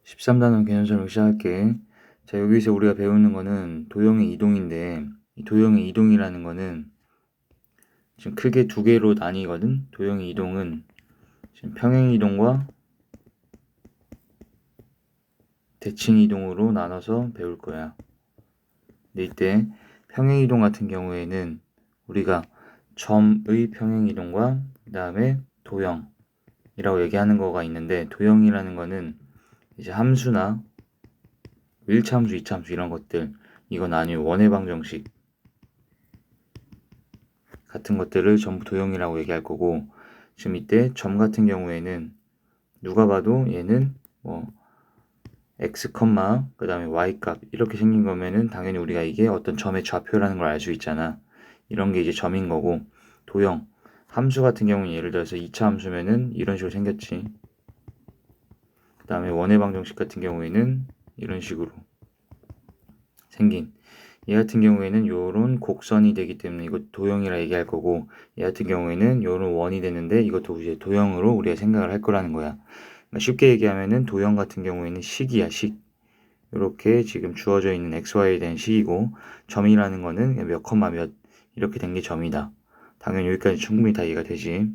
13단원 개념설명 시작할게. 자, 여기서 우리가 배우는 거는 도형의 이동인데, 이 도형의 이동이라는 거는 지금 크게 두 개로 나뉘거든. 도형의 이동은 지금 평행 이동과 대칭 이동으로 나눠서 배울 거야. 근데 이때 평행 이동 같은 경우에는 우리가 점의 평행 이동과 그 다음에 도형이라고 얘기하는 거가 있는데, 도형이라는 거는 이제 함수나 1차함수, 2차함수 이런 것들, 이건 아니면 원의 방정식 같은 것들을 전부 도형이라고 얘기할 거고, 지금 이때 점 같은 경우에는 누가 봐도 얘는 뭐 x, 그 다음에 y 값 이렇게 생긴 거면은 당연히 우리가 이게 어떤 점의 좌표라는 걸 알 수 있잖아. 이런 게 이제 점인 거고, 도형 함수 같은 경우는 예를 들어서 2차 함수면은 이런 식으로 생겼지. 그 다음에 원의 방정식 같은 경우에는 이런 식으로 생긴, 얘 같은 경우에는 요런 곡선이 되기 때문에 이것 도형이라 얘기할 거고, 얘 같은 경우에는 요런 원이 되는데 이것도 이제 도형으로 우리가 생각을 할 거라는 거야. 그러니까 쉽게 얘기하면은 도형 같은 경우에는 식이야, 식. 이렇게 지금 주어져 있는 xy에 대한 식이고, 점이라는 거는 몇 컴마 몇 이렇게 된 게 점이다. 당연히 여기까지 충분히 다 이해가 되지.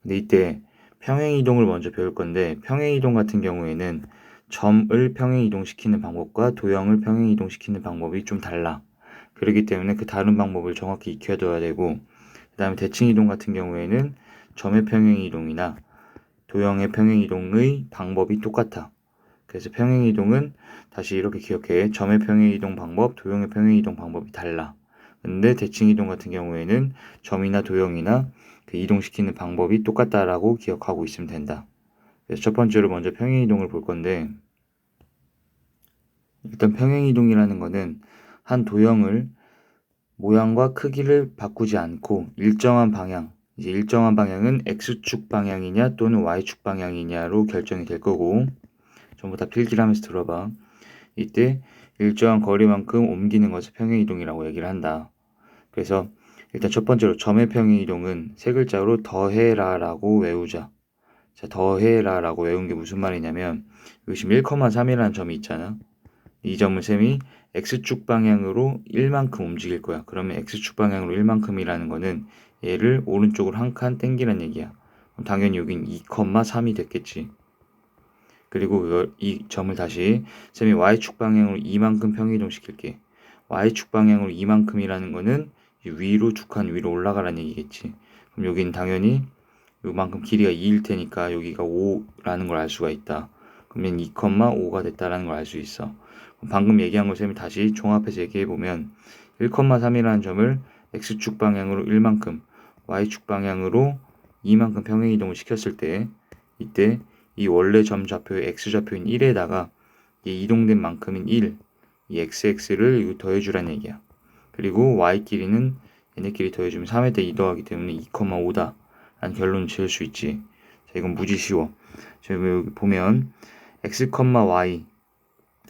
근데 이때 평행이동을 먼저 배울 건데, 평행이동 같은 경우에는 점을 평행이동시키는 방법과 도형을 평행이동시키는 방법이 좀 달라. 그렇기 때문에 그 다른 방법을 정확히 익혀둬야 되고, 그 다음에 대칭이동 같은 경우에는 점의 평행이동이나 도형의 평행이동의 방법이 똑같아. 그래서 평행이동은 다시 이렇게 기억해. 점의 평행이동 방법, 도형의 평행이동 방법이 달라. 근데 대칭이동 같은 경우에는 점이나 도형이나 그 이동시키는 방법이 똑같다라고 기억하고 있으면 된다. 그래서 첫 번째로 먼저 평행이동을 볼 건데, 일단 평행이동이라는 거는 한 도형을 모양과 크기를 바꾸지 않고 일정한 방향, 이제 일정한 방향은 x축 방향이냐 또는 y축 방향이냐로 결정이 될 거고, 전부 다 필기를 하면서 들어봐. 이때 일정한 거리만큼 옮기는 것을 평행이동이라고 얘기를 한다. 그래서 일단 첫 번째로 점의 평행이동은 세 글자로 더해라라고 외우자. 자, 더해라라고 외운 게 무슨 말이냐면, 여기 지금 1,3이라는 점이 있잖아. 이 점은 셈이 x축 방향으로 1만큼 움직일 거야. 그러면 x축 방향으로 1만큼이라는 거는 얘를 오른쪽으로 한 칸 땡기란 얘기야. 그럼 당연히 여긴 2,3이 됐겠지. 그리고 이 점을 다시 셈이 y축 방향으로 이만큼 평행이동 시킬게. y축 방향으로 이만큼이라는 거는 위로 두 칸 위로 올라가라는 얘기겠지. 그럼 여기는 당연히 요만큼 길이가 2일 테니까 여기가 5라는 걸 알 수가 있다. 그러면 2,5가 됐다라는 걸 알 수 있어. 방금 얘기한 걸 쌤이 다시 종합해서 얘기해보면 1,3이라는 점을 x축 방향으로 1만큼, y축 방향으로 2만큼 평행이동을 시켰을 때, 이때 이 원래 점 좌표의 x좌표인 1에다가 이 이동된 만큼인 1, 이 xx를 더해주라는 얘기야. 그리고 y끼리는 얘네끼리 더해주면 3에 대 2 더하기 때문에 2,5다 라는 결론을 지을 수 있지. 자, 이건 무지 쉬워. 지금 여기 보면 x, y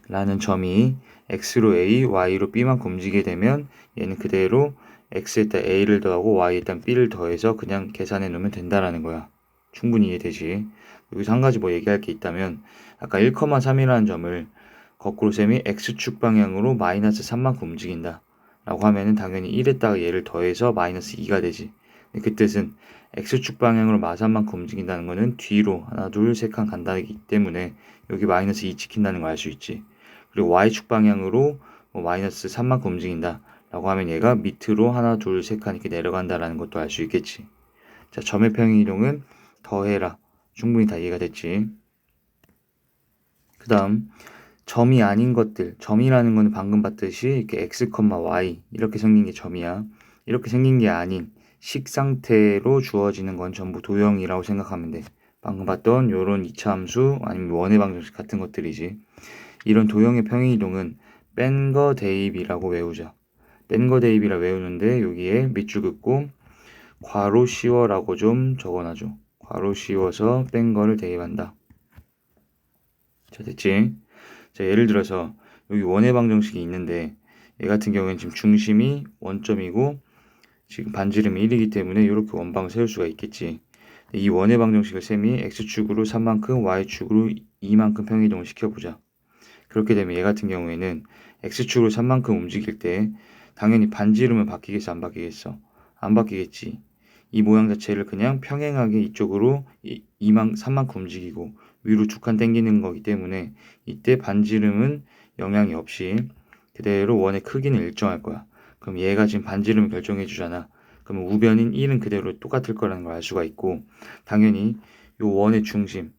라는 점이 x로 a, y로 b만큼 움직이게 되면 얘는 그대로 x에다 a를 더하고 y에다 b를 더해서 그냥 계산해 놓으면 된다라는 거야. 충분히 이해되지. 여기서 한 가지 뭐 얘기할 게 있다면, 아까 1,3이라는 점을 거꾸로 셈이 x축 방향으로 마이너스 3만큼 움직인다 라고 하면은 당연히 1에다가 얘를 더해서 마이너스 2가 되지. 그 뜻은 x축 방향으로 마삼만큼 움직인다는 거는 뒤로 하나 둘 세 칸 간다기 때문에 여기 마이너스 2 지킨다는 걸 알 수 있지. 그리고 y축 방향으로 뭐 마이너스 3만큼 움직인다 라고 하면 얘가 밑으로 하나 둘 세 칸 이렇게 내려간다라는 것도 알 수 있겠지. 자, 점의 평행이동은 더해라. 충분히 다 이해가 됐지. 그 다음 점이 아닌 것들, 점이라는 거는 방금 봤듯이 이렇게 x, y 이렇게 생긴 게 점이야. 이렇게 생긴 게 아닌 식 상태로 주어지는 건 전부 도형이라고 생각하면 돼. 방금 봤던 요런 2차 함수 아니면 원의 방정식 같은 것들이지. 이런 도형의 평행이동은 뺀 거 대입이라고 외우자. 뺀 거 대입이라 외우는데 여기에 밑줄 긋고 괄호 씌워라고 좀 적어놔줘. 괄호 씌워서 뺀 거를 대입한다. 자, 됐지? 자, 예를 들어서 여기 원의 방정식이 있는데 얘 같은 경우에는 지금 중심이 원점이고 지금 반지름이 1이기 때문에 이렇게 원방을 세울 수가 있겠지. 이 원의 방정식을 셈이 x축으로 3만큼 y축으로 2만큼 평행이동을 시켜보자. 그렇게 되면 얘 같은 경우에는 x축으로 3만큼 움직일 때 당연히 반지름은 바뀌겠어, 안 바뀌겠어? 안 바뀌겠지. 이 모양 자체를 그냥 평행하게 이쪽으로 3만큼 움직이고 위로 두 칸 당기는 거기 때문에 이때 반지름은 영향이 없이 그대로 원의 크기는 일정할 거야. 그럼 얘가 지금 반지름을 결정해 주잖아. 그러면 우변인 1은 그대로 똑같을 거라는 걸 알 수가 있고, 당연히 요 원의 중심,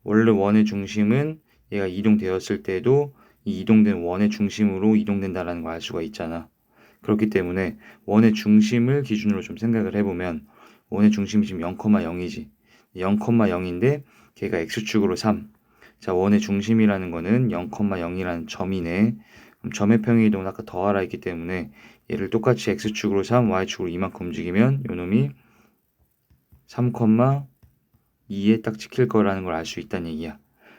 원래 원의 중심은 얘가 이동되었을 때도 이 이동된 원의 중심으로 이동된다는 걸 알 수가 있잖아. 그렇기 때문에 원의 중심을 기준으로 좀 생각을 해보면 원의 중심이 지금 0,0이지. 0,0인데 걔가 x축으로 3. 자, 원의 중심이라는 거는 0,0이라는 점이네. 그럼 점의 평행이동은 아까 더하라 했기 때문에 얘를 똑같이 x축으로 3, y축으로 2만큼 움직이면 요놈이 3,2에 딱 찍힐 거라는 걸 알 수 있다는 얘기야.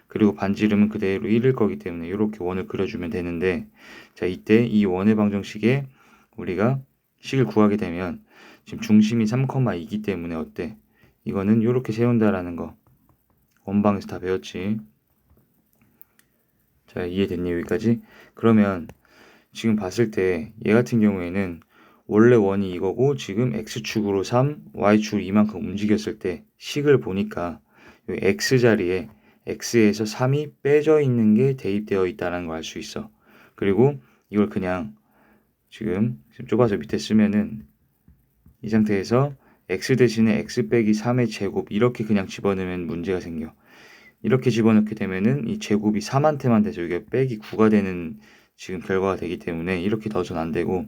그리고 반지름은 그대로 1일 거기 때문에 이렇게 원을 그려주면 되는데, 자, 이때 이 원의 방정식에 우리가 식을 구하게 되면 지금 중심이 3,2이기 때문에 어때? 이거는 이렇게 세운다라는 거 원방에서 다 배웠지. 자, 이해됐니 여기까지? 그러면 지금 봤을 때 얘 같은 경우에는 원래 원이 이거고 지금 x축으로 3, y축으로 이만큼 움직였을 때 식을 보니까 이 x자리에 x에서 3이 빼져 있는 게 대입되어 있다는 걸 알 수 있어. 그리고 이걸 그냥 지금 좁아서 밑에 쓰면은 이 상태에서 x 대신에 x 빼기 3의 제곱 이렇게 그냥 집어넣으면 문제가 생겨. 이렇게 집어넣게 되면은 이 제곱이 3한테만 돼서 이게 빼기 9가 되는 지금 결과가 되기 때문에 이렇게 넣어서는 안 되고,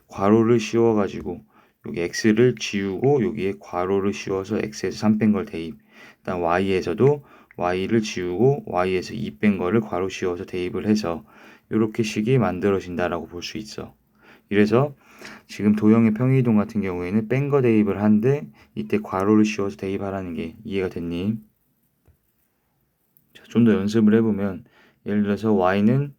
괄호를 씌워가지고 여기 x를 지우고 여기에 괄호를 씌워서 x에서 3 뺀 걸 대입. 일단 y에서도 y를 지우고 y에서 2 뺀 거를 괄호 씌워서 대입을 해서 이렇게 식이 만들어진다라고 볼 수 있어. 이래서 지금 도형의 평행이동 같은 경우에는 뺀 거 대입을 한데 이때 괄호를 씌워서 대입하라는 게 이해가 됐니? 좀 더 연습을 해보면 예를 들어서 y는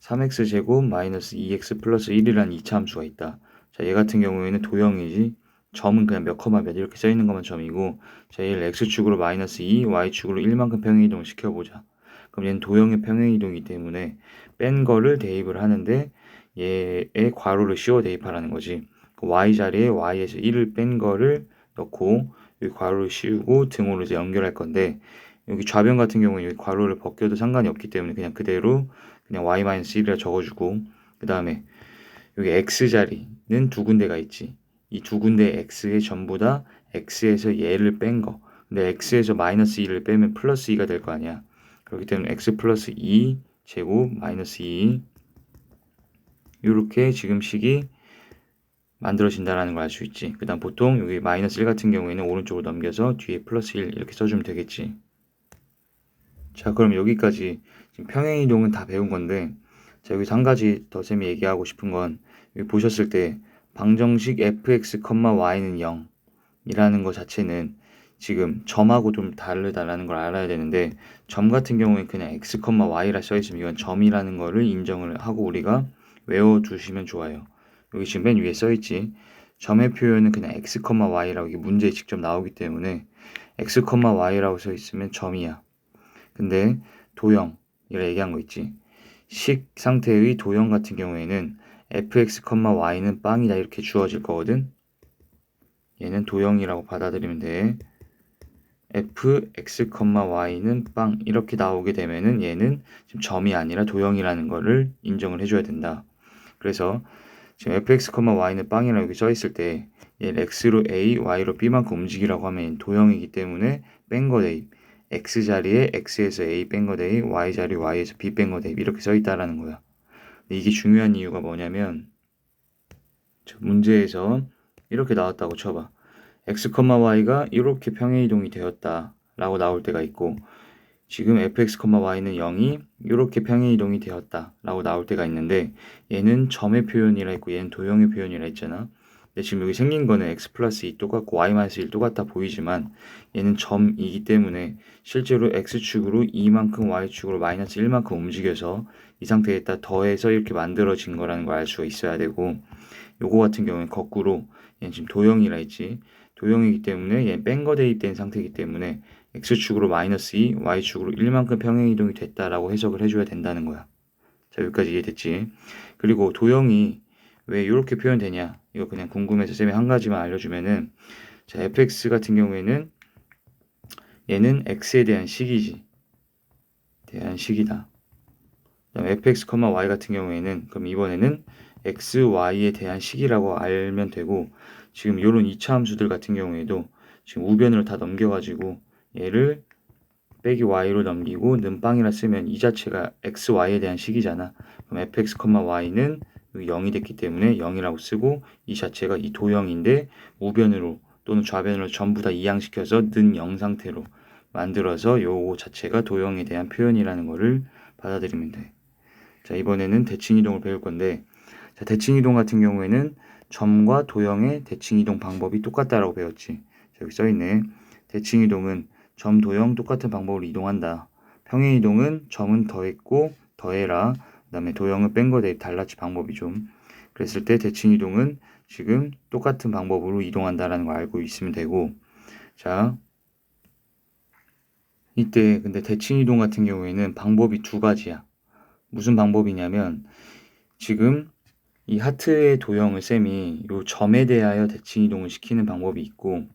3x제곱 마이너스 2x 플러스 1이라는 2차 함수가 있다. 자, 얘 같은 경우에는 도형이지 점은 그냥 몇 컴마 몇 이렇게 써있는 것만 점이고, 자, 얘를 x축으로 마이너스 2, y축으로 1만큼 평행이동을 시켜보자. 그럼 얘는 도형의 평행이동이기 때문에 뺀 거를 대입을 하는데 얘의 괄호를 씌워 대입하라는 거지. 그 y 자리에 y에서 1을 뺀 거를 넣고 여기 괄호를 씌우고 등호를 이제 연결할 건데, 여기 좌변 같은 경우는 여기 괄호를 벗겨도 상관이 없기 때문에 그냥 그대로 그냥 y-1이라 적어주고, 그 다음에 여기 x자리는 두 군데가 있지. 이 두 군데 x에 전부 다 x에서 얘를 뺀 거. 근데 x에서 마이너스 2를 빼면 플러스 2가 될 거 아니야. 그렇기 때문에 x 플러스 2 제곱 마이너스 2 이렇게 지금 식이 만들어진다는 걸 알 수 있지. 그 다음 보통 여기 마이너스 1 같은 경우에는 오른쪽으로 넘겨서 뒤에 플러스 1 이렇게 써주면 되겠지. 자, 그럼 여기까지 지금 평행이동은 다 배운 건데, 자, 여기서 한 가지 더 쌤이 얘기하고 싶은 건 여기 보셨을 때 방정식 fx, y는 0 이라는 것 자체는 지금 점하고 좀 다르다라는 걸 알아야 되는데, 점 같은 경우에 그냥 x, y라 써있으면 이건 점이라는 거를 인정을 하고 우리가 외워두시면 좋아요. 여기 지금 맨 위에 써있지. 점의 표현은 그냥 x, y라고 이게 문제에 직접 나오기 때문에 x, y라고 써있으면 점이야. 근데 도형이라 얘기한 거 있지. 식 상태의 도형 같은 경우에는 fx, y는 빵이다 이렇게 주어질 거거든. 얘는 도형이라고 받아들이면 돼. fx, y는 빵 이렇게 나오게 되면은 얘는 지금 점이 아니라 도형이라는 거를 인정을 해줘야 된다. 그래서 지금 fx, y는 빵이라고 여기 써있을 때 얘를 x로 a, y로 b만큼 움직이라고 하면 도형이기 때문에 뺀 거 대입. x 자리에 x에서 a 뺀 거 대입, y 자리에 y에서 b 뺀 거 대입 이렇게 써있다라는 거야. 근데 이게 중요한 이유가 뭐냐면 문제에서 이렇게 나왔다고 쳐봐. x, y가 이렇게 평행이동이 되었다 라고 나올 때가 있고, 지금 fx, y는 0이 이렇게 평행이동이 되었다 라고 나올 때가 있는데, 얘는 점의 표현이라 했고 얘는 도형의 표현이라 했잖아. 근데 지금 여기 생긴 거는 x 플러스 2 똑같고 y-1 똑같아 보이지만 얘는 점이기 때문에 실제로 x축으로 2만큼 y축으로 마이너스 1만큼 움직여서 이 상태에다 더해서 이렇게 만들어진 거라는 걸 알 수가 있어야 되고, 요거 같은 경우는 거꾸로 얘는 지금 도형이라 했지. 도형이기 때문에 얘 뺀 거 대입된 상태이기 때문에 x축으로 마이너스 2, y축으로 1만큼 평행이동이 됐다라고 해석을 해줘야 된다는 거야. 자, 여기까지 이해됐지? 그리고 도형이 왜 이렇게 표현되냐? 이거 그냥 궁금해서 쌤이 한 가지만 알려주면은, 자, fx 같은 경우에는 얘는 x에 대한 식이지. 대한 식이다. 그다음 fx, y 같은 경우에는 그럼 이번에는 x, y에 대한 식이라고 알면 되고, 지금 이런 2차 함수들 같은 경우에도 지금 우변으로 다 넘겨가지고 얘를 빼기 y로 넘기고 는빵이라 쓰면 이 자체가 x, y에 대한 식이잖아. 그럼 fx, y는 0이 됐기 때문에 0이라고 쓰고 이 자체가 이 도형인데 우변으로 또는 좌변으로 전부 다 이항시켜서 는 0 상태로 만들어서 요거 자체가 도형에 대한 표현이라는 거를 받아들이면 돼. 자, 이번에는 대칭이동을 배울 건데, 자, 대칭이동 같은 경우에는 점과 도형의 대칭이동 방법이 똑같다라고 배웠지. 자, 여기 써있네. 대칭이동은 점, 도형 똑같은 방법으로 이동한다. 평행이동은 점은 더했고 더해라. 그 다음에 도형은 뺀 거 대입 달랐지, 방법이 좀. 그랬을 때 대칭이동은 지금 똑같은 방법으로 이동한다라는 거 알고 있으면 되고, 자, 이때 근데 대칭이동 같은 경우에는 방법이 두 가지야. 무슨 방법이냐면 지금 이 하트의 도형을 쌤이 요 점에 대하여 대칭 이동을 시키는 방법이 있고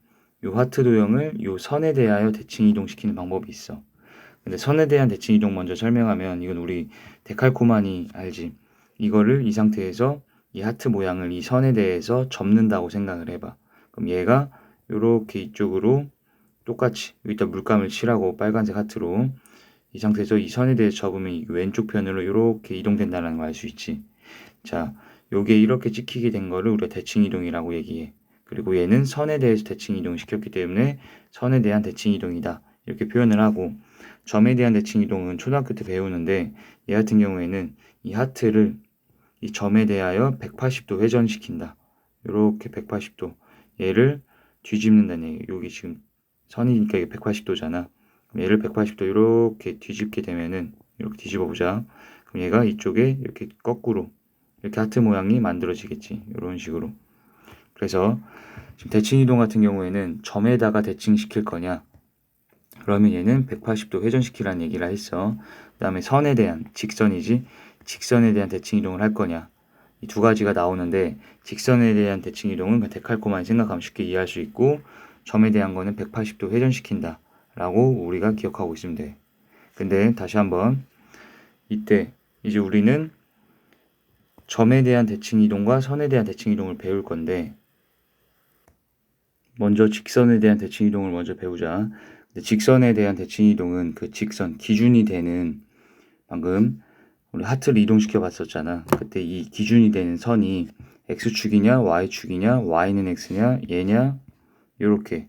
요 하트 도형을 요 선에 대하여 대칭 이동시키는 방법이 있어. 근데 선에 대한 대칭 이동 먼저 설명하면 이건 우리 데칼코마니 알지? 이거를 이 상태에서 이 하트 모양을 이 선에 대해서 접는다고 생각을 해봐. 그럼 얘가 요렇게 이쪽으로 똑같이 여기다 물감을 칠하고 빨간색 하트로 이 상태에서 이 선에 대해서 접으면 이 왼쪽 편으로 이렇게 이동된다는 걸 알 수 있지. 자, 요게 이렇게 찍히게 된 거를 우리가 대칭 이동이라고 얘기해. 그리고 얘는 선에 대해서 대칭 이동 시켰기 때문에 선에 대한 대칭 이동이다. 이렇게 표현을 하고 점에 대한 대칭 이동은 초등학교 때 배우는데 얘 같은 경우에는 이 하트를 이 점에 대하여 180도 회전시킨다. 이렇게 180도 얘를 뒤집는다는 얘기. 여기 지금 선이니까 이게 180도잖아. 얘를 180도 이렇게 뒤집게 되면은 이렇게 뒤집어 보자. 그럼 얘가 이쪽에 이렇게 거꾸로 이렇게 하트 모양이 만들어지겠지. 이런 식으로. 그래서 지금 대칭 이동 같은 경우에는 점에다가 대칭시킬 거냐? 그러면 얘는 180도 회전시키라는 얘기를 했어. 그 다음에 선에 대한 직선이지. 직선에 대한 대칭 이동을 할 거냐? 이 두 가지가 나오는데 직선에 대한 대칭 이동은 그냥 데칼코마니 생각하면 쉽게 이해할 수 있고 점에 대한 거는 180도 회전시킨다 라고 우리가 기억하고 있으면 돼. 근데 다시 한번 이때 이제 우리는 점에 대한 대칭 이동과 선에 대한 대칭 이동을 배울 건데 먼저 직선에 대한 대칭 이동을 먼저 배우자. 근데 직선에 대한 대칭 이동은 그 직선 기준이 되는 방금 우리 하트를 이동시켜 봤었잖아. 그때 이 기준이 되는 선이 x축이냐 y축이냐 y는 x냐 얘냐 요렇게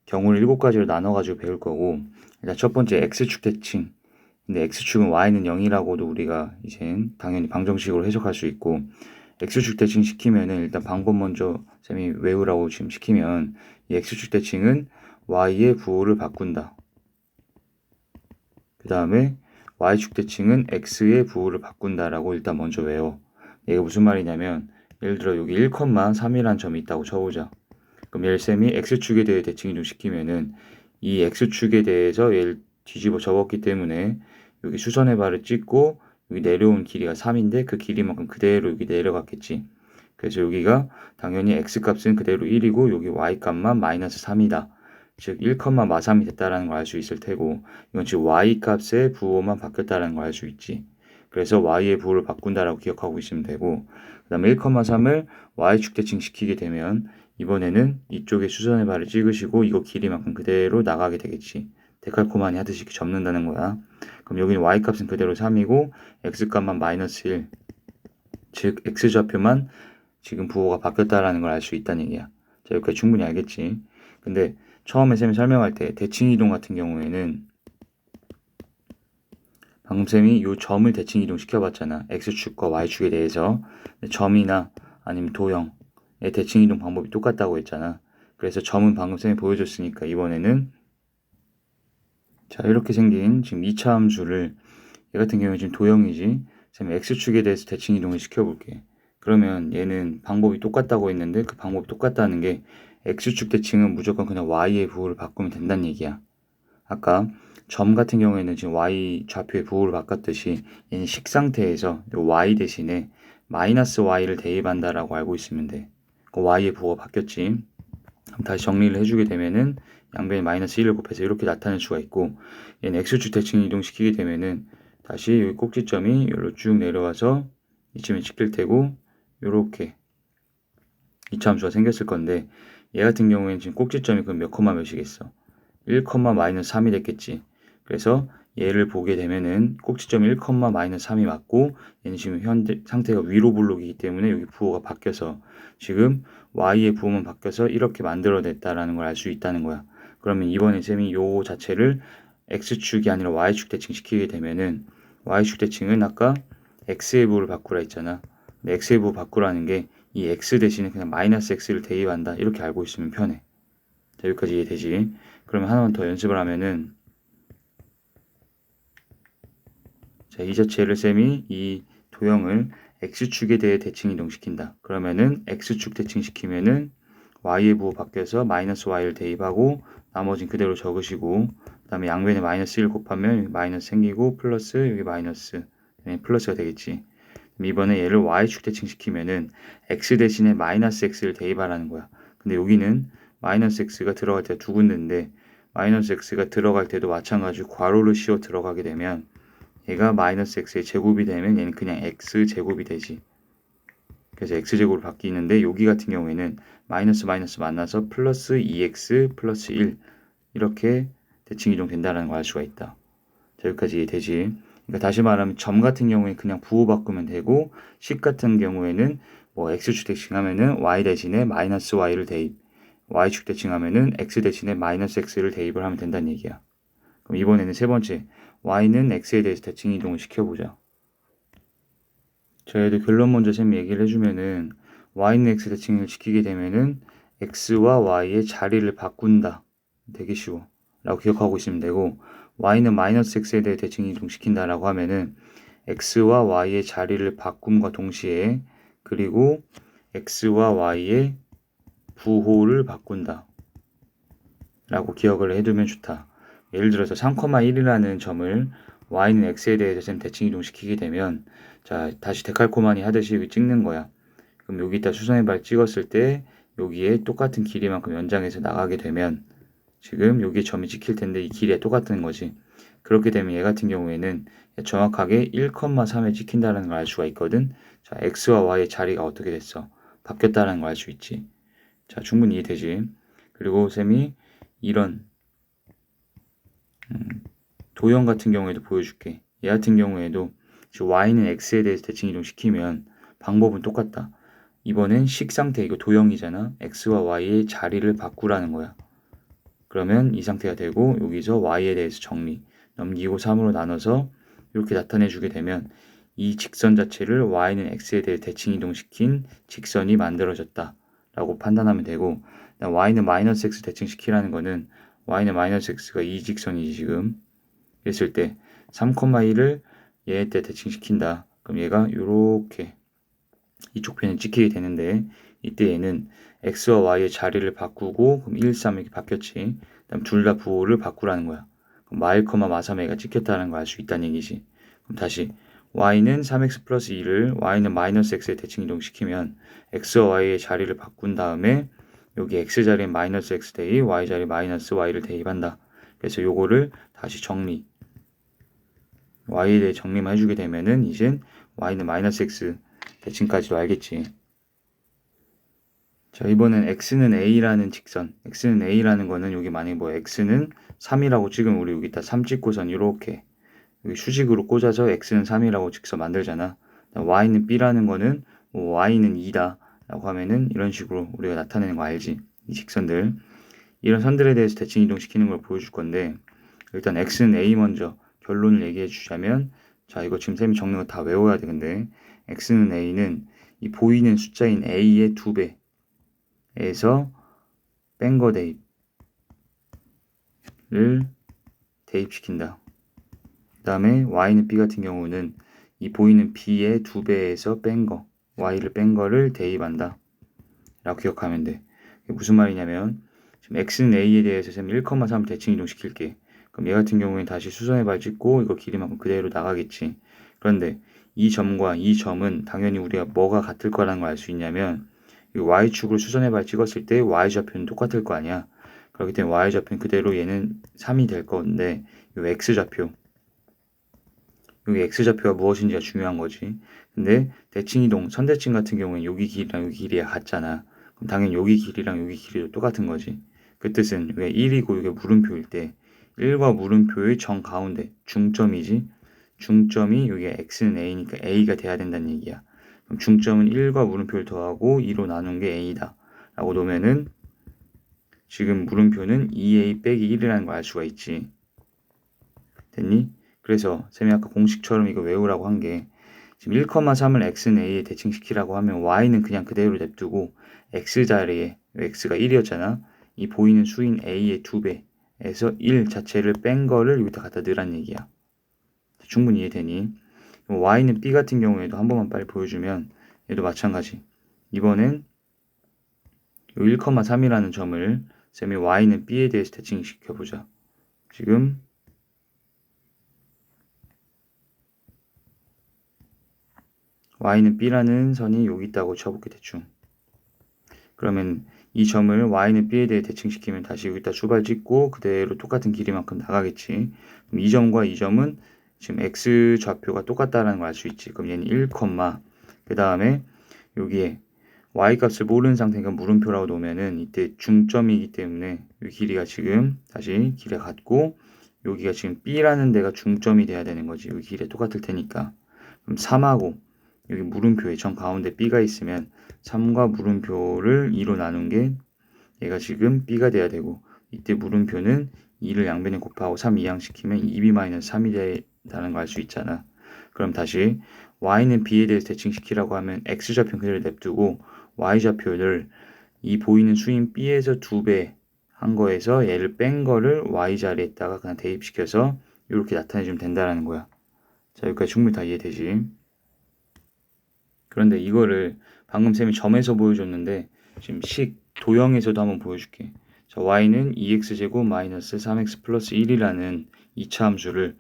경우를 7가지로 나눠가지고 배울 거고 일단 첫 번째 x축 대칭. 근데 x축은 y는 0이라고도 우리가 이젠 당연히 방정식으로 해석할 수 있고 x축 대칭 시키면은 일단 방법 먼저 쌤이 외우라고 지금 시키면 이 x축 대칭은 y의 부호를 바꾼다. 그 다음에 y축 대칭은 x의 부호를 바꾼다라고 일단 먼저 외워. 얘가 무슨 말이냐면 예를 들어 여기 1,3이라는 점이 있다고 쳐보자. 그럼 얘를 쌤이 x축에 대해 대칭 이동시키면은 이 x축에 대해서 얘를 뒤집어 접었기 때문에 여기 수선의 발을 찍고 여기 내려온 길이가 3인데 그 길이만큼 그대로 여기 내려갔겠지. 그래서 여기가 당연히 x값은 그대로 1이고 여기 y값만 마이너스 3이다. 즉 1,3이 됐다라는 걸 알 수 있을 테고 이건 지금 y값의 부호만 바뀌었다라는 걸 알 수 있지. 그래서 y의 부호를 바꾼다라고 기억하고 있으면 되고 그 다음에 1,3을 y축 대칭시키게 되면 이번에는 이쪽에 수선의 발을 찍으시고 이거 길이만큼 그대로 나가게 되겠지. 데칼코마니 하듯이 이렇게 접는다는 거야. 그럼 여기는 y값은 그대로 3이고 x값만 마이너스 1. 즉 x좌표만 지금 부호가 바뀌었다라는 걸 알 수 있다는 얘기야. 자, 여기까지 충분히 알겠지. 근데 처음에 쌤이 설명할 때 대칭 이동 같은 경우에는 방금 쌤이 이 점을 대칭 이동 시켜봤잖아. x축과 y축에 대해서 점이나 아니면 도형의 대칭 이동 방법이 똑같다고 했잖아. 그래서 점은 방금 쌤이 보여줬으니까 이번에는 자 이렇게 생긴 지금 2차 함수를 얘 같은 경우에 지금 도형이지. 쌤 x축에 대해서 대칭 이동을 시켜볼게. 그러면 얘는 방법이 똑같다고 했는데 그 방법이 똑같다는 게 x축 대칭은 무조건 그냥 y의 부호를 바꾸면 된다는 얘기야. 아까 점 같은 경우에는 지금 y 좌표의 부호를 바꿨듯이 얘는 식 상태에서 y 대신에 마이너스 y를 대입한다라고 알고 있으면 돼. 그 y의 부호가 바뀌었지. 그럼 다시 정리를 해주게 되면은 양변에 마이너스 1을 곱해서 이렇게 나타낼 수가 있고, 얘는 x축 대칭을 이동시키게 되면은 다시 여기 꼭지점이 여기로 쭉 내려와서 이쯤에 찍힐 테고, 요렇게 이차함수가 생겼을 건데, 얘 같은 경우에는 지금 꼭지점이 그럼 몇 콤마 몇이겠어? 1, 마이너스 3이 됐겠지. 그래서 얘를 보게 되면은 꼭지점 1, 마이너스 3이 맞고, 얘는 지금 현재 상태가 위로 블록이기 때문에 여기 부호가 바뀌어서 지금 y의 부호만 바뀌어서 이렇게 만들어냈다라는 걸 알 수 있다는 거야. 그러면 이번에 쌤이 요 자체를 x축이 아니라 y축 대칭시키게 되면은, y축 대칭은 아까 x의 부호를 바꾸라 했잖아. 근데 x의 부호 바꾸라는 게 이 x 대신에 그냥 마이너스 x를 대입한다, 이렇게 알고 있으면 편해. 자, 여기까지 이해되지? 그러면 하나만 더 연습을 하면은, 자, 이 자체를 쌤이 이 도형을 x축에 대해 대칭 이동시킨다. 그러면은 x축 대칭시키면은 y의 부호 바뀌어서 마이너스 y를 대입하고 나머지는 그대로 적으시고, 그 다음에 양변에 마이너스 1 곱하면 여기 마이너스 생기고 플러스 여기 마이너스 플러스가 되겠지. 이번에 얘를 y축 대칭시키면은 x 대신에 마이너스 x를 대입하라는 거야. 근데 여기는 마이너스 x가 들어갈 때 두 군데인데, 마이너스 x가 들어갈 때도 마찬가지로 괄호를 씌워 들어가게 되면 얘가 마이너스 x의 제곱이 되면 얘는 그냥 x 제곱이 되지. 그래서 x제곱으로 바뀌는데, 여기 같은 경우에는 마이너스 마이너스 만나서 플러스 2x 플러스 1 이렇게 대칭 이동된다는 걸 알 수가 있다. 자, 여기까지 이해되지? 그러니까 다시 말하면 점 같은 경우에 그냥 부호 바꾸면 되고, 식 같은 경우에는 뭐 x축 대칭하면은 y 대신에 마이너스 y를 대입, y축 대칭하면은 x 대신에 마이너스 x를 대입을 하면 된다는 얘기야. 그럼 이번에는 세 번째, y는 x에 대해서 대칭 이동을 시켜보자. 저희도 결론 먼저 쌤이 얘기를 해주면은, y는 x 대칭을 시키게 되면은 x와 y의 자리를 바꾼다. 되게 쉬워 라고 기억하고 있으면 되고, y는 마이너스 x에 대해 대칭 이동시킨다 라고 하면은 x와 y의 자리를 바꿈과 동시에, 그리고 x와 y의 부호를 바꾼다 라고 기억을 해두면 좋다. 예를 들어서 3,1이라는 점을 y는 x에 대해서 쌤 대칭 이동시키게 되면, 자, 다시 데칼코마니 하듯이 여기 찍는 거야. 그럼 여기다 수선의 발 찍었을 때 여기에 똑같은 길이만큼 연장해서 나가게 되면 지금 여기에 점이 찍힐 텐데 이 길이가 똑같은 거지. 그렇게 되면 얘 같은 경우에는 정확하게 1,3에 찍힌다는 걸 알 수가 있거든. 자, x와 y의 자리가 어떻게 됐어? 바뀌었다는 걸 알 수 있지. 자, 충분히 이해되지? 그리고 쌤이 이런 도형 같은 경우에도 보여줄게. 얘 같은 경우에도 y는 x에 대해서 대칭 이동시키면 방법은 똑같다. 이번엔 식 상태, 이거 도형이잖아. x와 y의 자리를 바꾸라는 거야. 그러면 이 상태가 되고, 여기서 y에 대해서 정리, 넘기고 3으로 나눠서 이렇게 나타내 주게 되면 이 직선 자체를 y는 x에 대해 대칭 이동시킨 직선이 만들어졌다 라고 판단하면 되고, y는 마이너스 x 대칭시키라는 거는 y는 마이너스 x가 이 직선이지 지금. 그랬을 때 3,1을 얘에 때 대칭시킨다. 그럼 얘가 이렇게 이쪽 편에 찍히게 되는데, 이때 얘는 x와 y의 자리를 바꾸고, 그럼 1, 3 이렇게 바뀌었지. 그다음 둘 다 부호를 바꾸라는 거야. 그럼 마일, 마사메가 찍혔다는 걸 알 수 있다는 얘기지. 그럼 다시 y는 3x 플러스 2를 y는 마이너스 x에 대칭 이동시키면 x와 y의 자리를 바꾼 다음에 여기 x 자리에 마이너스 x 대입, y 자리에 마이너스 y를 대입한다. 그래서 요거를 다시 정리, y에 대해 정리만 해주게 되면은 이젠 y는 마이너스 x 대칭까지도 알겠지. 자, 이번엔 x는 a라는 직선, x는 a라는 거는 여기 만약에 뭐 x는 3이라고 찍으면 우리 여기다 3 찍고선 이렇게 여기 수직으로 꽂아서 x는 3이라고 직선 만들잖아. y는 b라는 거는 뭐 y는 2다 라고 하면은 이런 식으로 우리가 나타내는 거 알지? 이 직선들, 이런 선들에 대해서 대칭 이동시키는 걸 보여줄 건데, 일단 x는 a 먼저 결론을 얘기해 주자면, 자, 이거 지금 쌤이 적는 거 다 외워야 돼. 근데 x는 a는 이 보이는 숫자인 a의 2배에서 뺀 거 대입을 대입시킨다. 그 다음에 y는 b 같은 경우는 이 보이는 b의 2배에서 뺀 거, y를 뺀 거를 대입한다 라고 기억하면 돼. 이게 무슨 말이냐면 지금 x는 a에 대해서 쌤 1,3을 대칭 이동시킬게. 그럼 얘 같은 경우에는 다시 수선의 발 찍고 이거 길이만큼 그대로 나가겠지. 그런데 이 점과 이 점은 당연히 우리가 뭐가 같을 거라는 걸 알 수 있냐면 이 y축을 수선의 발 찍었을 때 y좌표는 똑같을 거 아니야. 그렇기 때문에 y좌표는 그대로 얘는 3이 될 건데 이 x좌표 여기 x좌표가 무엇인지가 중요한 거지. 근데 대칭이동 선대칭 같은 경우는 여기 길이랑 여기 길이가 같잖아. 그럼 당연히 여기 길이랑 여기 길이도 똑같은 거지. 그 뜻은 왜 1이고 이게 물음표일 때 1과 물음표의 정 가운데 중점이지. 중점이 여기 x는 a니까 a가 돼야 된다는 얘기야. 그럼 중점은 1과 물음표를 더하고 2로 나눈 게 a다. 라고 놓으면은 지금 물음표는 2a 빼기 1이라는 걸 알 수가 있지. 됐니? 그래서 쌤이 아까 공식처럼 이거 외우라고 한 게 지금 1,3을 x는 a에 대칭시키라고 하면 y는 그냥 그대로 냅두고 x 자리에 x가 1이었잖아. 이 보이는 수인 a의 2배에서 1 자체를 뺀 거를 여기다 갖다 넣으란 얘기야. 충분히 이해되니? y는 b 같은 경우에도 한 번만 빨리 보여주면 얘도 마찬가지. 이번엔 1,3이라는 점을 쌤이 y는 b에 대해서 대칭시켜보자. 지금 y는 b라는 선이 여기 있다고 쳐볼게 대충. 그러면 이 점을 y는 b에 대해 대칭시키면 다시 여기다 주발 찍고 그대로 똑같은 길이만큼 나가겠지. 그럼 이 점과 이 점은 지금 x 좌표가 똑같다는 걸 알 수 있지. 그럼 얘는 1, 그 다음에 여기에 y 값을 모르는 상태니까 물음표라고 놓으면은 이때 중점이기 때문에 이 길이가 지금 다시 길이가 같고 여기가 지금 b라는 데가 중점이 돼야 되는 거지. 여기 길이 똑같을 테니까. 그럼 3하고 여기 물음표에 정 가운데 b가 있으면 3과 물음표를 2로 나눈 게 얘가 지금 b가 돼야 되고 이때 물음표는 2를 양변에 곱하고 3 이항시키면 2b-3이 된다는 걸 알 수 있잖아. 그럼 다시 y는 b에 대해서 대칭시키라고 하면 x좌표 그대로 냅두고 y좌표를 이 보이는 수인 b에서 2배 한 거에서 얘를 뺀 거를 y 자리에다가 그냥 대입시켜서 이렇게 나타내주면 된다는 거야. 자, 여기까지 충분히 다 이해되지? 그런데 이거를 방금 쌤이 점에서 보여줬는데 지금 도형에서도 한번 보여줄게. 자, y는 2x제곱 마이너스 3x 플러스 1이라는 2차 함수를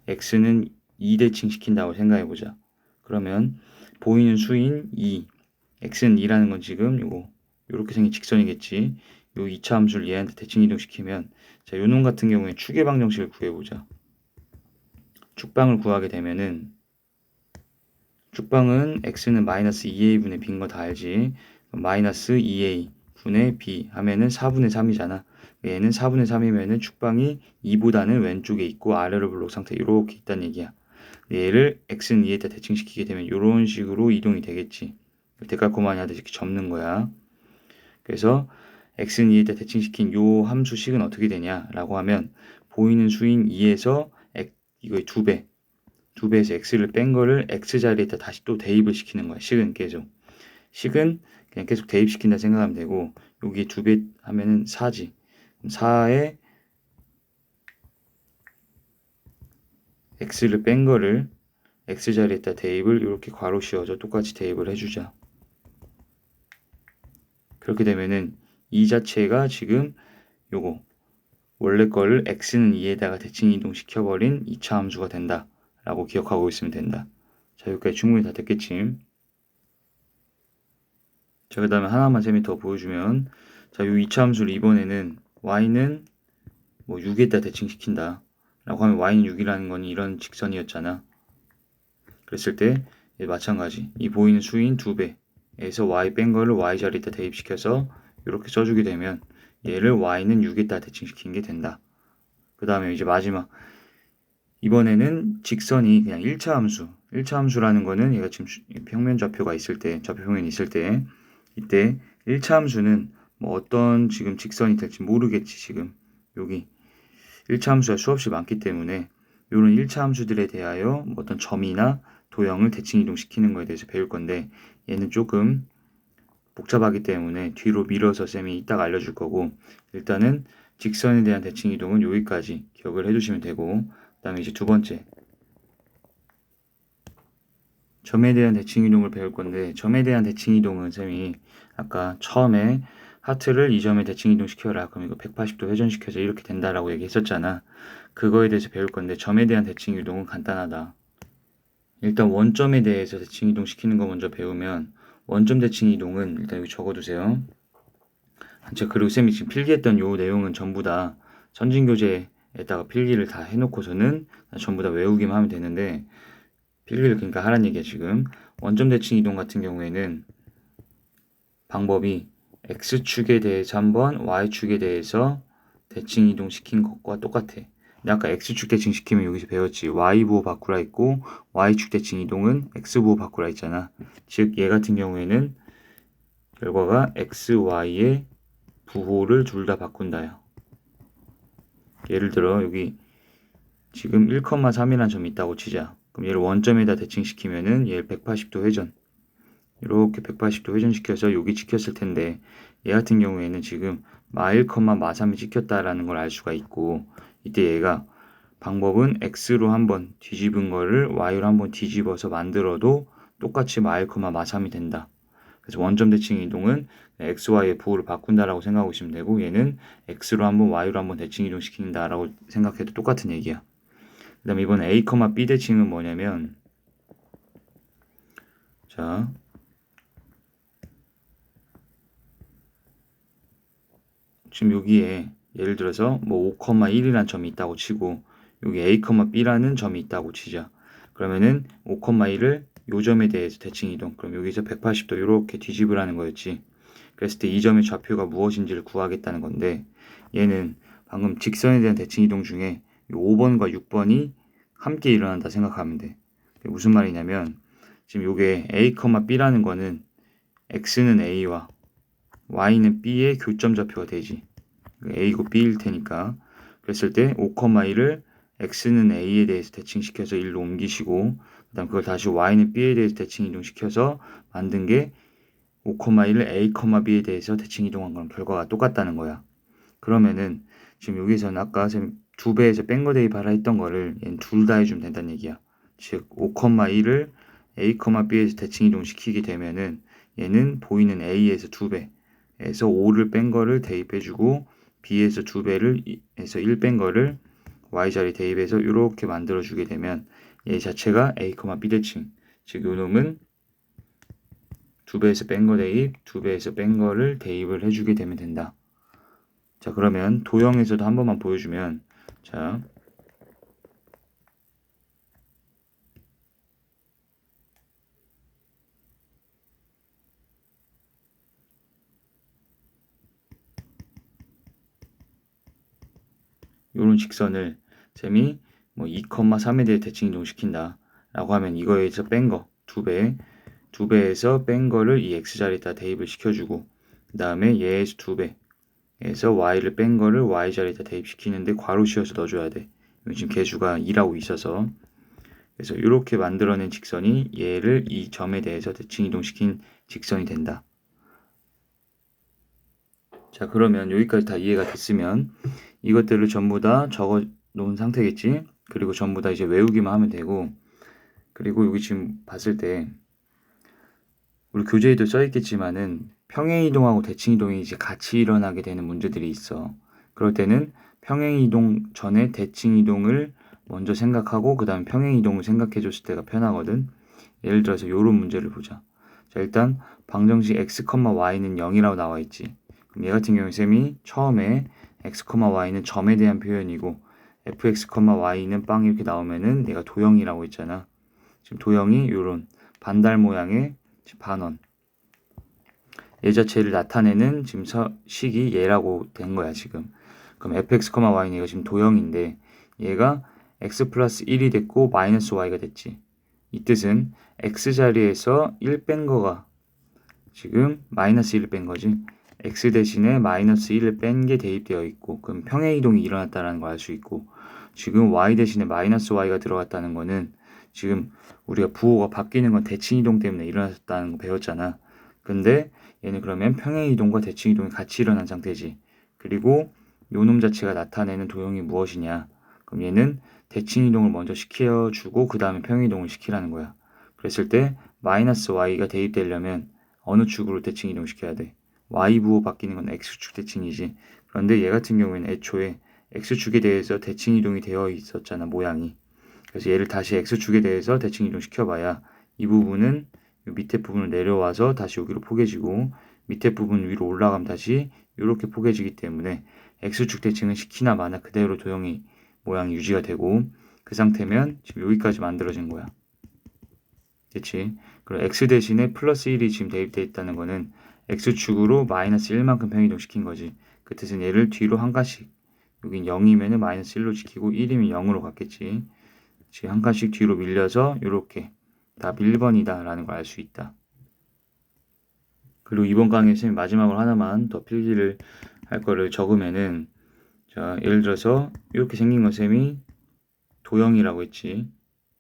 x는 2대칭 시킨다고 생각해보자. 그러면 보이는 수인 2, x는 2라는 건 지금 요렇게 생긴 직선이겠지. 요 2차 함수를 얘한테 대칭 이동시키면 자, 요놈 같은 경우에 축의 방정식을 구해보자. 축방을 구하게 되면은 축방은 x는 마이너스 2a분의 b인 거 다 알지. 마이너스 2a 분의 b 하면은 4분의 3이잖아. 얘는 4분의 3이면은 축방이 2보다는 왼쪽에 있고 아래로 블록 상태 이렇게 있다는 얘기야. 얘를 x는 2에다 대칭시키게 되면 이런 식으로 이동이 되겠지. 데칼코마니 하듯이 이렇게 접는 거야. 그래서 x는 2에다 대칭시킨 요 함수식은 어떻게 되냐라고 하면 보이는 수인 2에서 이거의 2배 2배에서 x를 뺀 거를 x 자리에다 다시 또 대입을 시키는 거야. 식은 계속. 식은 그냥 계속 대입시킨다 생각하면 되고 여기 2배 하면은 4지. 4에 x를 뺀 거를 x 자리에다 대입을 이렇게 괄호 씌워서 똑같이 대입을 해주자. 그렇게 되면은 이 자체가 지금 요거 원래 거를 x는 2에다가 대칭 이동시켜버린 2차 함수가 된다. 라고 기억하고 있으면 된다. 자, 여기까지 충분히 다 됐겠지? 자, 그 다음에 하나만 쌤이 더 보여주면 자, 요 2차 함수를 이번에는 y는 뭐 6에다 대칭시킨다 라고 하면 y는 6이라는 건 이런 직선이었잖아. 그랬을 때 마찬가지 이 보이는 수인 2배에서 y 뺀 거를 y 자리에다 대입시켜서 이렇게 써주게 되면 얘를 y는 6에다 대칭시킨 게 된다. 그 다음에 이제 마지막 이번에는 직선이 그냥 1차 함수 1차 함수라는 거는 얘가 지금 평면 좌표가 있을 때 좌표 평면이 있을 때 이때 1차 함수는 뭐 어떤 지금 직선이 될지 모르겠지. 지금 여기 1차 함수가 수없이 많기 때문에 이런 1차 함수들에 대하여 뭐 어떤 점이나 도형을 대칭 이동시키는 거에 대해서 배울 건데 얘는 조금 복잡하기 때문에 뒤로 밀어서 쌤이 이따가 알려줄 거고 일단은 직선에 대한 대칭 이동은 여기까지 기억을 해두시면 되고 그 다음에 이제 두 번째 점에 대한 대칭 이동을 배울 건데 점에 대한 대칭 이동은 쌤이 아까 처음에 하트를 이 점에 대칭 이동시켜라. 그럼 이거 180도 회전시켜서 이렇게 된다라고 얘기했었잖아. 그거에 대해서 배울 건데 점에 대한 대칭 이동은 간단하다. 일단 원점에 대해서 대칭 이동시키는 거 먼저 배우면 원점 대칭 이동은 일단 여기 적어두세요. 제가 그리고 쌤이 지금 필기했던 요 내용은 전부 다 선진교재에다가 필기를 다 해놓고서는 전부 다 외우기만 하면 되는데 필기를 그러니까 하란 얘기야 지금. 원점 대칭 이동 같은 경우에는 방법이 X축에 대해서 한번 Y축에 대해서 대칭 이동시킨 것과 똑같아. 근데 아까 X축 대칭 시키면 여기서 배웠지. Y부호 바꾸라 했고 Y축 대칭 이동은 X부호 바꾸라 했잖아. 즉 얘 같은 경우에는 결과가 X, Y의 부호를 둘 다 바꾼다요. 예를 들어 여기 지금 1,3이라는 점이 있다고 치자. 그럼 얘를 원점에다 대칭시키면은 얘를 180도 회전 이렇게 180도 회전시켜서 여기 찍혔을 텐데 얘 같은 경우에는 지금 마1, 마3이 찍혔다라는 걸 알 수가 있고 이때 얘가 방법은 x로 한번 뒤집은 거를 y로 한번 뒤집어서 만들어도 똑같이 마1, 마3이 된다. 그래서 원점 대칭 이동은 x, y의 부호를 바꾼다라고 생각하고 있으면 되고 얘는 x로 한번 y로 한번 대칭 이동시킨다라고 생각해도 똑같은 얘기야. 그 다음에 이번 a, b 대칭은 뭐냐면 자 지금 여기에 예를 들어서 뭐 5,1이라는 점이 있다고 치고 여기 a, b라는 점이 있다고 치자. 그러면은 5,1을 요 점에 대해서 대칭 이동. 그럼 여기서 180도 이렇게 뒤집으라는 거였지. 그랬을 때 이 점의 좌표가 무엇인지를 구하겠다는 건데 얘는 방금 직선에 대한 대칭 이동 중에 5번과 6번이 함께 일어난다 생각하면 돼. 무슨 말이냐면 지금 요게 a, b라는 거는 x는 a와 y는 b의 교점 좌표가 되지. a고 b일 테니까. 그랬을 때 5,1을 x는 a에 대해서 대칭시켜서 1로 옮기시고 그 다음 그걸 다시 y는 b에 대해서 대칭 이동시켜서 만든 게 5,1을 a, b에 대해서 대칭 이동한 거랑 결과가 똑같다는 거야. 그러면은 지금 여기서는 아까 쌤 2배에서 뺀 거 대입하라 했던 거를 얘는 둘 다 해주면 된다는 얘기야. 즉 5,1을 a, b에서 대칭 이동시키게 되면은 얘는 보이는 a에서 2배 에서 5를 뺀 거를 대입해주고 b에서 2배를 에서 1 뺀 거를 y 자리 대입해서 이렇게 만들어주게 되면 얘 자체가 a, b 대칭. 즉 요놈은 2배에서 뺀 거 대입, 2배에서 뺀 거를 대입을 해주게 되면 된다. 자 그러면 도형에서도 한 번만 보여주면 자 요런 직선을 쌤이 뭐 2,3에 대해 대칭 이동시킨다 라고 하면 이거에서 뺀 거 2배에서 뺀 거를 이 x자리에다 대입을 시켜주고 그 다음에 얘에서 2배에서 y를 뺀 거를 y자리에다 대입시키는데 괄호 씌워서 넣어줘야 돼. 지금 개수가 2라고 있어서 그래서 이렇게 만들어낸 직선이 얘를 이 점에 대해서 대칭 이동시킨 직선이 된다. 자 그러면 여기까지 다 이해가 됐으면 이것들을 전부 다 적어 놓은 상태겠지. 그리고 전부 다 이제 외우기만 하면 되고 그리고 여기 지금 봤을 때 우리 교재에도 써 있겠지만은 평행 이동하고 대칭 이동이 이제 같이 일어나게 되는 문제들이 있어. 그럴 때는 평행 이동 전에 대칭 이동을 먼저 생각하고 그 다음 평행 이동을 생각해 줬을 때가 편하거든. 예를 들어서 요런 문제를 보자. 자 일단 방정식 x, y는 0이라고 나와 있지. 그럼 얘 같은 경우에 쌤이 처음에 x, y는 점에 대한 표현이고 fx, y는 빵 이렇게 나오면은 얘가 도형이라고 했잖아. 지금 도형이 요런 반달 모양의 반원 얘 자체를 나타내는 지금 식이 얘라고 된 거야 지금. 그럼 fx, y는 얘가 지금 도형인데 얘가 x 플러스 1이 됐고 마이너스 y가 됐지. 이 뜻은 x자리에서 1 뺀 거가 지금 마이너스 1을 뺀 거지. x 대신에 마이너스 1을 뺀 게 대입되어 있고 그럼 평행 이동이 일어났다는 걸 알 수 있고 지금 y 대신에 마이너스 y가 들어갔다는 거는 지금 우리가 부호가 바뀌는 건 대칭 이동 때문에 일어났다는 거 배웠잖아. 근데 얘는 그러면 평행 이동과 대칭 이동이 같이 일어난 상태지. 그리고 요놈 자체가 나타내는 도형이 무엇이냐? 그럼 얘는 대칭 이동을 먼저 시켜주고 그 다음에 평행 이동을 시키라는 거야. 그랬을 때 마이너스 y가 대입되려면 어느 축으로 대칭 이동시켜야 돼? y부호 바뀌는 건 x축 대칭이지. 그런데 얘 같은 경우에는 애초에 x축에 대해서 대칭 이동이 되어 있었잖아, 모양이. 그래서 얘를 다시 x축에 대해서 대칭 이동 시켜봐야 이 부분은 이 밑에 부분을 내려와서 다시 여기로 포개지고 밑에 부분 위로 올라가면 다시 이렇게 포개지기 때문에 x축 대칭은 시키나 마나 그대로 도형이 모양이 유지가 되고, 그 상태면 지금 여기까지 만들어진 거야. 그치? 그리고 x 대신에 플러스 1이 지금 대입되어 있다는 거는 x축으로 마이너스 1만큼 평이동 시킨 거지. 그 뜻은 얘를 뒤로 한 칸씩, 여긴 0이면 마이너스 1로 지키고 1이면 0으로 갔겠지. 지금 한 칸씩 뒤로 밀려서 이렇게 답 1번이다 라는 걸 알 수 있다. 그리고 이번 강의에서 마지막으로 하나만 더 필기를 할 거를 적으면은, 자, 예를 들어서 이렇게 생긴 거 쌤이 도형이라고 했지.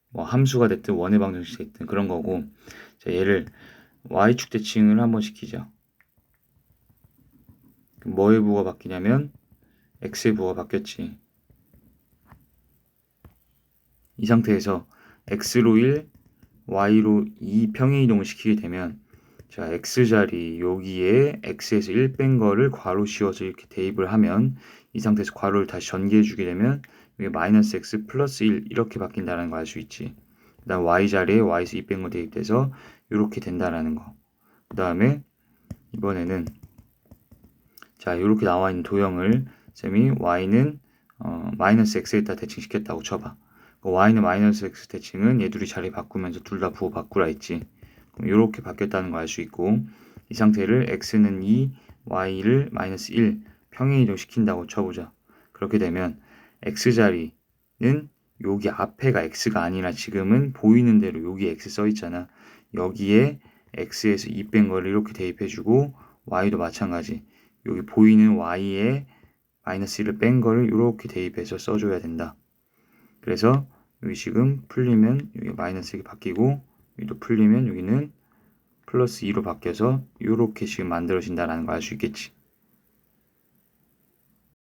뭐 함수가 됐든 원의 방정식 됐든 그런 거고, 자, 얘를 y축 대칭을 한번 시키자. 뭐의 부호가 바뀌냐면 x의 부호가 바뀌었지. 이 상태에서 x로 1, y로 2 평행 이동을 시키게 되면, 자, x자리 여기에 x에서 1 뺀 거를 괄호 씌워서 이렇게 대입을 하면, 이 상태에서 괄호를 다시 전개해 주게 되면 이게 마이너스 x 플러스 1 이렇게 바뀐다는 걸 알 수 있지. 그 다음 y자리에 y에서 2 뺀 거 대입돼서 이렇게 된다라는 거. 그 다음에 이번에는 자, 이렇게 나와 있는 도형을 쌤이 y는 마이너스 x에다 대칭시켰다고 쳐봐. y는 마이너스 x 대칭은 얘 둘이 자리 바꾸면서 둘 다 부호 바꾸라 했지. 그럼 이렇게 바뀌었다는 걸 알 수 있고, 이 상태를 x는 2, y를 마이너스 1 평행 이동시킨다고 쳐보자. 그렇게 되면 x자리는 여기 앞에가 x가 아니라 지금은 보이는 대로 여기 x 써있잖아. 여기에 x에서 2 뺀 거를 이렇게 대입해주고, y도 마찬가지. 여기 보이는 y에 마이너스 1을 뺀 거를 이렇게 대입해서 써줘야 된다. 그래서 여기 지금 풀리면 여기 마이너스 1이 바뀌고, 여기도 풀리면 여기는 플러스 2로 바뀌어서 이렇게 지금 만들어진다는 걸 알 수 있겠지.